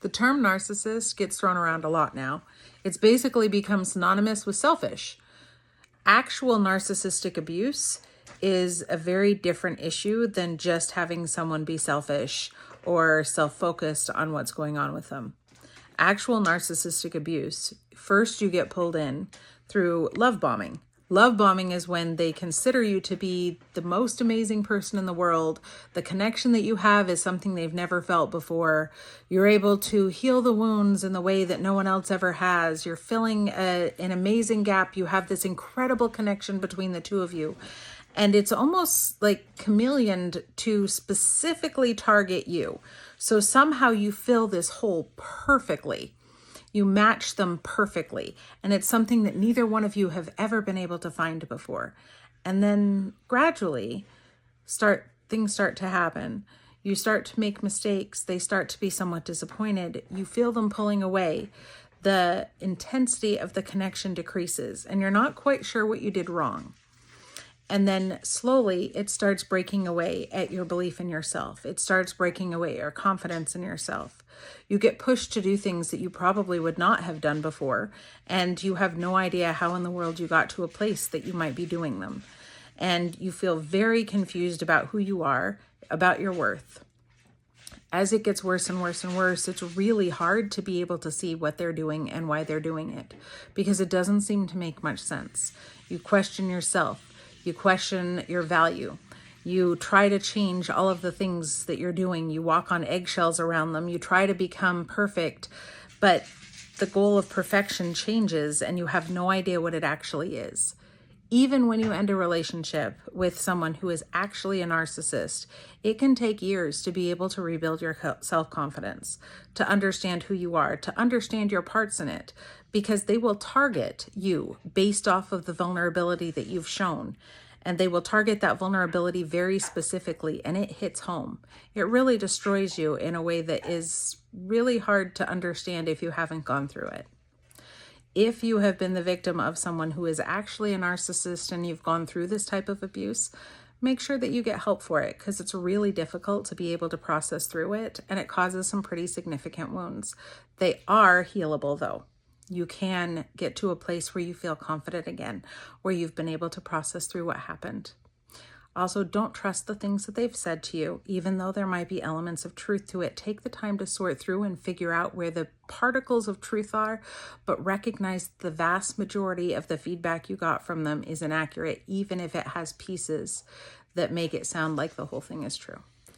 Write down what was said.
The term narcissist gets thrown around a lot now. It's basically become synonymous with selfish. Actual narcissistic abuse is a very different issue than just having someone be selfish or self-focused on what's going on with them. Actual narcissistic abuse, first you get pulled in through love bombing. Love bombing is when they consider you to be the most amazing person in the world. The connection that you have is something they've never felt before. You're able to heal the wounds in the way that no one else ever has. You're filling an amazing gap. You have this incredible connection between the two of you. And it's almost like chameleoned to specifically target you. So somehow you fill this hole perfectly. You match them perfectly. And it's something that neither one of you have ever been able to find before. And then gradually things start to happen. You start to make mistakes. They start to be somewhat disappointed. You feel them pulling away. The intensity of the connection decreases and you're not quite sure what you did wrong. And then slowly it starts breaking away at your belief in yourself. It starts breaking away your confidence in yourself. You get pushed to do things that you probably would not have done before. And you have no idea how in the world you got to a place that you might be doing them. And you feel very confused about who you are, about your worth. As it gets worse and worse and worse, it's really hard to be able to see what they're doing and why they're doing it, because it doesn't seem to make much sense. You question yourself. You question your value. You try to change all of the things that you're doing. You walk on eggshells around them. You try to become perfect, but the goal of perfection changes and you have no idea what it actually is. Even when you end a relationship with someone who is actually a narcissist, it can take years to be able to rebuild your self-confidence, to understand who you are, to understand your parts in it, because they will target you based off of the vulnerability that you've shown. And they will target that vulnerability very specifically, and it hits home. It really destroys you in a way that is really hard to understand if you haven't gone through it. If you have been the victim of someone who is actually a narcissist and you've gone through this type of abuse, make sure that you get help for it, because it's really difficult to be able to process through it, and it causes some pretty significant wounds. They are healable though. You can get to a place where you feel confident again, where you've been able to process through what happened. Also, don't trust the things that they've said to you, even though there might be elements of truth to it. Take the time to sort through and figure out where the particles of truth are, but recognize the vast majority of the feedback you got from them is inaccurate, even if it has pieces that make it sound like the whole thing is true.